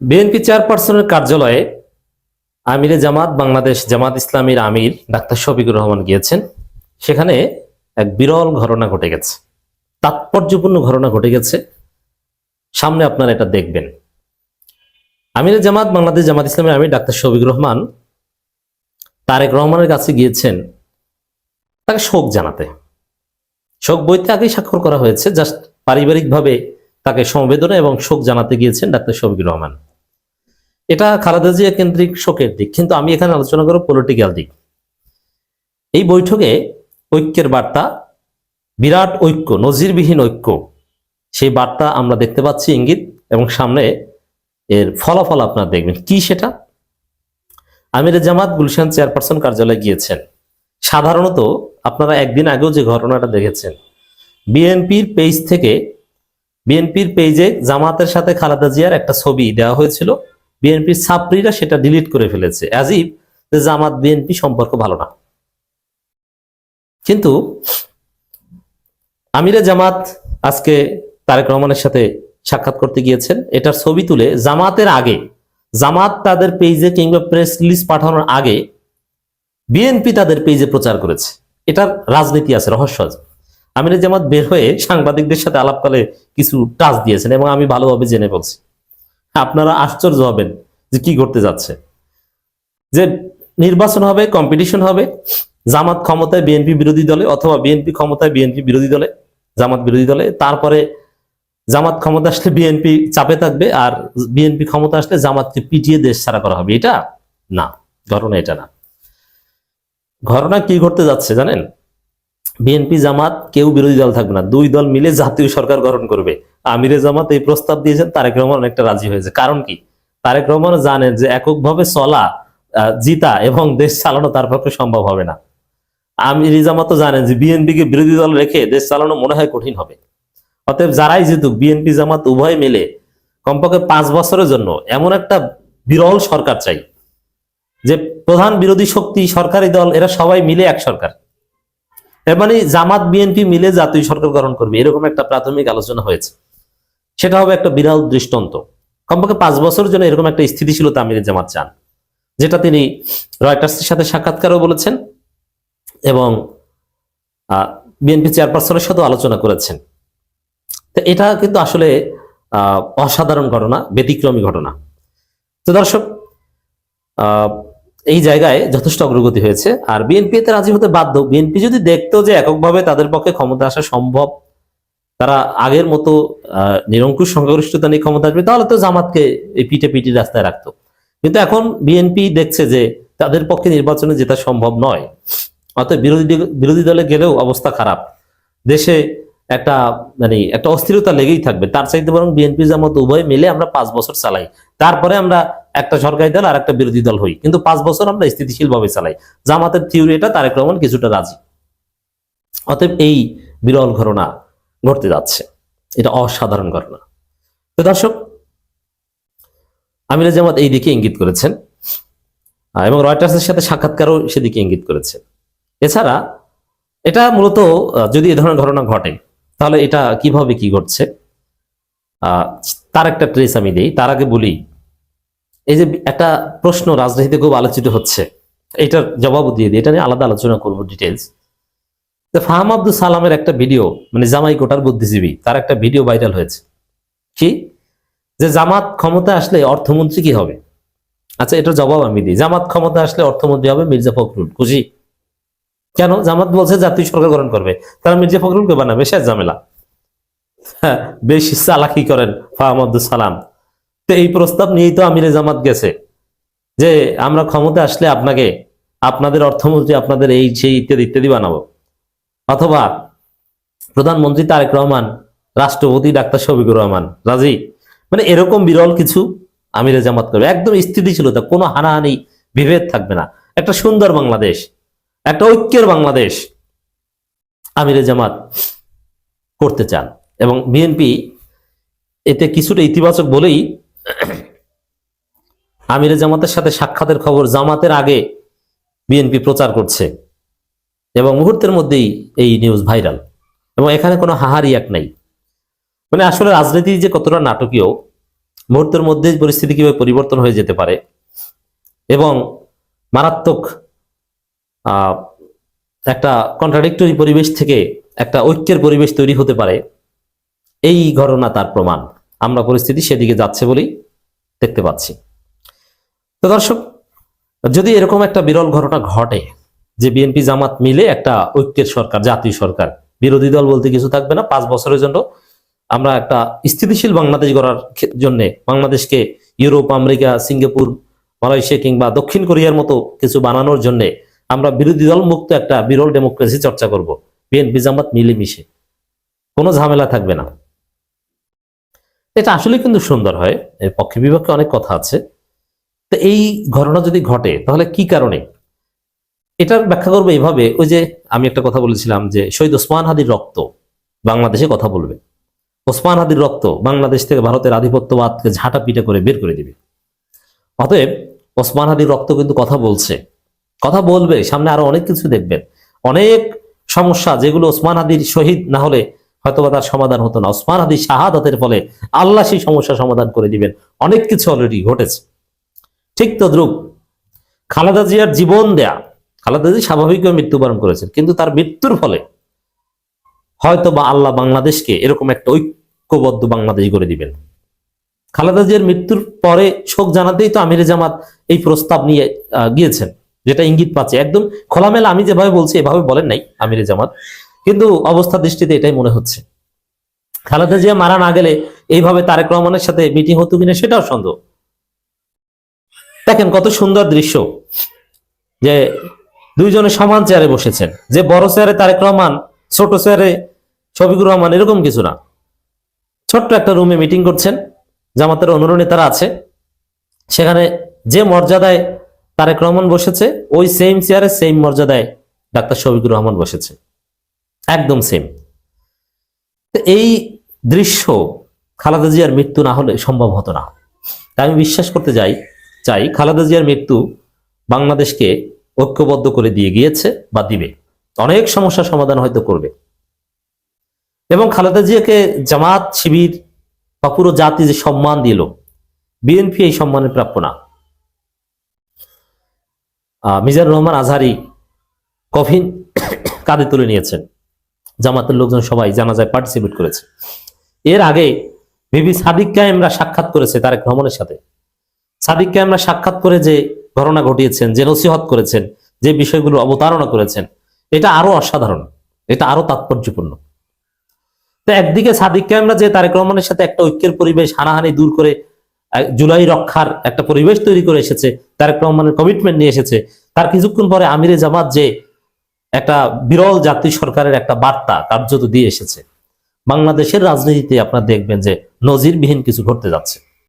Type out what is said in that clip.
BNP চেয়ারপারসনের কার্যালয়ে আমিরে জামাত বাংলাদেশ জামাত ইসলামীর আমির ডাক্তার শফিকুর রহমান গিয়েছেন। সেখানে এক বিরল ঘটনা ঘটে গেছে, তাৎপর্যপূর্ণ ঘটনা ঘটে গেছে। সামনে আপনারা এটা দেখবেন। আমিরে জামাত বাংলাদেশ জামাত ইসলামীর আমির ডাক্তার শফিকুর রহমান তারেক রহমানের কাছে গিয়েছেন তাকে শোক জানাতে। শোক বইতে আগেই স্বাক্ষর করা হয়েছে, জাস্ট পারিবারিকভাবে তাকে সমবেদনা এবং শোক জানাতে গিয়েছেন ডাক্তার শফিকুর রহমান। এটা খালেদা জিয়া কেন্দ্রিক শোকের দিক, কিন্তু আমি এখানে আলোচনা করব পলিটিক্যাল দিক। এই বৈঠকে ঐক্যের বার্তা, বিরাট ঐক্য, নজিরবিহীন ঐক্য, সেই বার্তা আমরা দেখতে পাচ্ছি, ইঙ্গিত, এবং সামনে এর ফলাফল আপনারা দেখবেন কি সেটা। আমিরে জামাত গুলশান চেয়ারপারসন কার্যালয়ে গিয়েছেন। সাধারণত আপনারা একদিন আগেও যে ঘটনাটা দেখেছেন, বিএনপির পেজ থেকে, বিএনপির পেজে জামাতের সাথে খালেদা জিয়ার একটা ছবি দেওয়া হয়েছিল, বিএনপির ছাত্রীরা সেটা ডিলিট করে ফেলেছে, অ্যাজ ইফ যে জামাত বিএনপি সম্পর্ক ভালো না। কিন্তু আমিরে জামাত আজকে তারেক রহমানের সাথে সাক্ষাৎ করতে গিয়েছেন। এটার ছবি তুলে জামাতের আগে, জামাত তাদের পেজে কিংবা প্রেস রিলিজ পাঠানোর আগে বিএনপি তাদের পেজে প্রচার করেছে। এটার রাজনীতি আছে, রহস্য আছে। আমিরে জামাত বের হয়ে সাংবাদিকদের সাথে আলাপকালে কিছু টাচ দিয়েছেন এবং আমি ভালোভাবে জেনে বলছি। আপনারা আশ্চর্য হবেন যে কি ঘটতে যাচ্ছে। যে নির্বাচন হবে, কম্পিটিশন হবে, জামাত ক্ষমতায় বিএনপি বিরোধী দলে, অথবা বিএনপি ক্ষমতায় বিএনপি বিরোধী দলে, জামাত বিরোধী দলে। তারপরে জামাত ক্ষমতা আসলে বিএনপি চাপে থাকবে, আর বিএনপি ক্ষমতা আসলে জামাতকে পিটিয়ে দেশ ছাড়া করা হবে। এটা না, ঘটনা এটা না। ঘটনা কি ঘটতে যাচ্ছে জানেন? বিএনপি জামাত কেউ বিরোধী দল থাকবে না, দুই দল মিলে জাতীয় সরকার গঠন করবে। আমিরে জামাত এই প্রস্তাব দিয়েছেন, তারেক রহমান অনেকটা রাজি হয়েছে। কারণ কি? তারেক রহমান জানেন যে এককভাবে চলা, জিতা এবং দেশ চালানো তার পক্ষে সম্ভব হবে না। আমিরে জামাতও জানেন যে বিএনপিকে বিরোধী দল রেখে দেশ চালানো মনে হয় কঠিন হবে। অতএব যারাই জিতুক, বিএনপি জামাত উভয় মিলে কমপক্ষে 5 বছরের জন্য এমন একটা বিরল সরকার চাই যে প্রধান বিরোধী শক্তি, সরকারি দল, এরা সবাই মিলে এক সরকার। এর মানে জামাত বিএনপি মিলে জাতীয় সরকার গঠন করবে, এরকম একটা প্রাথমিক আলোচনা হয়েছে। সেটা হবে একটা বিরল দৃষ্টান্ত। কমপক্ষে 5 বছরের জন্য এরকম একটা স্থিতিশীলতা আমিরে জামাত চান, যেটা তিনি রয়টার্সের সাথে সাক্ষাৎকারও বলেছেন এবং বিএনপি চেয়ারপারসনের সাথেও আলোচনা করেছেন। তো এটা কিন্তু আসলে অসাধারণ ঘটনা, ব্যতিক্রমী ঘটনা। তো দর্শক, এই জায়গায় যথেষ্ট অগ্রগতি হয়েছে, আর বিএনপি এতে রাজি হতে বাধ্য। বিএনপি যদি দেখতো যে এককভাবে তাদের পক্ষে ক্ষমতা আসা সম্ভব, তারা আগের মতো নিরঙ্কুশ সংখ্যাগরিষ্ঠতা নিয়ে ক্ষমতা আসবে, তাহলে তো জামাতকে এই পিঠে পিঠে রাস্তায় রাখতো। কিন্তু এখন বিএনপি দেখছে যে তাদের পক্ষে নির্বাচনে জেতা সম্ভব নয়, অতএব বিরোধী দলে গেলেও অবস্থা খারাপ, দেশে একটা একটা অস্থিরতা লেগেই থাকবে। তার চাইতে বরং বিএনপি জামাত উভয় মিলে আমরা 5 বছর চালাই, তারপরে আমরা একটা সরকারি দল আর একটা বিরোধী দল হই, কিন্তু 5 বছর আমরা স্থিতিশীল ভাবে চালাই। জামাতের থিওরি এটা, তারেক রহমান কিছুটা রাজি। অতএব এই বিরল ঘটনা ঘটতে যাচ্ছে, এটা অসাধারণ ঘটনা। তো দর্শক, আমিরে জামাত এই দিকে ইঙ্গিত করেছেন এবং রয়টার্সের সাথে সাক্ষাৎকারও সেদিকে ইঙ্গিত করেছে। এছাড়া এটা মূলত যদি এ ধরনের ঘটনা ঘটে, তাহলে এটা কিভাবে কি ঘটছে তার একটা ট্রেস আমি দিই। তার আগে বলি, এই যে একটা প্রশ্ন রাজনীতিতে খুব আলোচিত হচ্ছে, এটার জবাবও দিয়ে দিই, এটা নিয়ে আলাদা আলোচনা করবো ডিটেলস। ফাহাম আব্দুল সালামের একটা ভিডিও, জামাই কোটার বুদ্ধিজীবী, তার একটা ভিডিও ভাইরাল হয়েছে। কি? যে জামাত ক্ষমতা আসলে অর্থমন্ত্রী কি হবে? আচ্ছা, এটার জবাব আমি দিই। জামাত ক্ষমতা আসলে অর্থমন্ত্রী হবে মির্জা ফখরুল। খুশি? কেন? জামাত বলছে জাতীয় সরকার গঠন করবে, তারা মির্জা ফখরুলকে বানাবে, শেষ ঝামেলা। বেশি চালাকি করেন ফাহাম আব্দুল সালাম। তো এই প্রস্তাব নিয়েই তো আমিরে জামাত গেছে যে আমরা ক্ষমতা আসলে আপনাকে, আপনাদের অর্থমন্ত্রী, আপনাদের এই সেই ইত্যাদি ইত্যাদি বানাবো, অথবা প্রধানমন্ত্রী তারেক রহমান, রাষ্ট্রপতি ডাক্তার শফিকুর রহমান। রাজি? এরকম বিরল কিছু আমিরে জামাত করবে, একদম স্থিতিশীলতা, কোনো হানাহানি, বিভেদ থাকবে না, একটা সুন্দর বাংলাদেশ, একটা ঐক্যের বাংলাদেশ আমিরে জামাত করতে চান। এবং বিএনপি এতে কিছুটা ইতিবাচক বলেই আমিরে জামাতের সাথে সাক্ষাতের খবর জামাতের আগে বিএনপি প্রচার করছে এবং মুহূর্তের মধ্যেই এই নিউজ ভাইরাল। এবং এখানে কোনো হাহারি এক নাই। আসলে রাজনীতি যে কতটা নাটকীয় মুহূর্তের মধ্যেই পরিস্থিতি কিভাবে পরিবর্তন হয়ে যেতে পারে এবং মারাত্মক একটা কন্ট্রাডিক্টরি পরিবেশ থেকে একটা ঐক্যের পরিবেশ তৈরি হতে পারে, এই ঘটনা তার প্রমাণ। আমরা পরিস্থিতি সেদিকে যাচ্ছে বলেই দেখতে পাচ্ছি। তো দর্শক, যদি এরকম একটা বিরল ঘটনা ঘটে যে বিএনপি জামাত মিলে একটা ঐক্যের সরকার, জাতীয় সরকার, বিরোধী দল বলতে কিছু থাকবে না, 5 বছরের জন্য আমরা একটা স্থিতিশীল বাংলাদেশ গড়ার জন্য বাংলাদেশকে ইউরোপ, আমেরিকা, সিঙ্গাপুর, মালয়েশিয়া কিংবা দক্ষিণ কোরিয়ার মতো কিছু বানানোর জন্য আমরা বিরোধী দল মুক্ত একটা বিরল ডেমোক্রেসি চর্চা করব, বিএনপি জামাত মিলেমিশে, কোনো ঝামেলা থাকবে না। এটা আসলে কিন্তু সুন্দর হয়। এর পক্ষে বিপক্ষে অনেক কথা আছে। তো এই ঘটনা যদি ঘটে তাহলে কি কারণে, এটার ব্যাখ্যা করবো এইভাবে। ওই যে আমি একটা কথা বলেছিলাম যে শহীদ ওসমান হাদির রক্ত বাংলাদেশে কথা বলবে। ওসমান হাদির রক্ত বাংলাদেশ থেকে ভারতের আধিপত্যবাদকে ঝাঁটা পিটা করে বের করে দিবে। অতএব ওসমান হাদির রক্ত কিন্তু কথা বলছে, কথা বলবে। সামনে আরো অনেক কিছু দেখবেন, অনেক সমস্যা যেগুলো ওসমান হাদির শহীদ না হলে হয়তোবা তার সমাধান হতো না। ওসমান হাদির শাহাদাতের ফলে আল্লাহ সেই সমস্যা সমাধান করে দিবেন। অনেক কিছু অলরেডি ঘটেছে। ঠিক তদ্রুপ খালেদা জিয়ার জীবন দেয়া, খালেদা জি স্বাভাবিকভাবে মৃত্যুবরণ করেছেন, কিন্তু তার মৃত্যুর ফলে হয়তো বা আল্লাহ বাংলাদেশকে এরকম একটা ঐক্যবদ্ধ বাংলাদেশ করে দিবেন। খালেদা জিয়ার মৃত্যুর পরে শোক জানাতেই তো আমিরে জামাত এই প্রস্তাব নিয়ে গিয়েছেন, যেটা ইঙ্গিত পাচ্ছে। একদম খোলামেলা আমি যেভাবে বলছি এভাবে বলেন নাই আমিরে জামাত, কিন্তু অবস্থা দৃষ্টিতে এটাই মনে হচ্ছে। খালেদা জিয়া মারা না গেলে এইভাবে তারেক রহমানের সাথে মিটিং হতো কিনা সেটাও সন্দেহ। দেখেন কত সুন্দর দৃশ্য যে দুইজনে সমান চেয়ারে বসেছেন, যে বড় চেয়ারে তারেক রহমান, ছোট চেয়ারে শফিকুর রহমান, এরকম কিছু না। ছোট্ট একটা রুমে মিটিং করছেন, জামাতের অন্যান্য নেতারা আছে, সেখানে যে মর্যাদায় তারেক রহমান বসেছে ওই সেম চেয়ারে সেম মর্যাদায় ডাক্তার শফিকুর রহমান বসেছে, একদম সেম। এই দৃশ্য খালেদা জিয়ার মৃত্যু না হলে সম্ভব হতো না। তাই আমি বিশ্বাস করতে চাই খালেদা জিয়ার মৃত্যু বাংলাদেশকে ঐক্যবদ্ধ করে দিয়ে গিয়েছে বা দিবে, অনেক সমস্যার সমাধান হয়তো করবে। এবং খালেদা জিয়াকে জামাত, শিবির বা পুরো জাতি যে সম্মান দিল, বিএনপি এই সম্মানের প্রাপ্য না। মিজানুর রহমান আজহারি কফিন কাঁধে তুলে নিয়েছেন, জামাতের লোকজন সবাই জানাজায় পার্টিসিপেট করেছে। এর আগে বিবি সাদিক কায়েমরা সাক্ষাৎ করেছে তারেক রহমানের সাথে। সাদিক কায়েমরা সাক্ষাৎ করে যে ঘটনা ঘটিয়েছেন, যে নসিহত করেছেন, যে বিষয়গুলো অবতারণা করেছেন, এটা আরো অসাধারণ, এটা আরো তাৎপর্যপূর্ণ। তো একদিকে সাদিক কায়েমরা যে তারেক রহমানের সাথে একটা ঐক্যের পরিবেশ, হানাহানি দূর করে জুলাই রক্ষার একটা পরিবেশ তৈরি করে এসেছে, তারেক রহমানের কমিটমেন্ট নিয়ে এসেছে। তার কিছুক্ষণ পরে আমিরে জামাত যে একটা বিরল জাতীয় সরকারের একটা বার্তা কার্যত দিয়ে এসেছে, বাংলাদেশের রাজনীতিতে আপনারা দেখবেন যে নজিরবিহীন কিছু ঘটতে যাচ্ছে।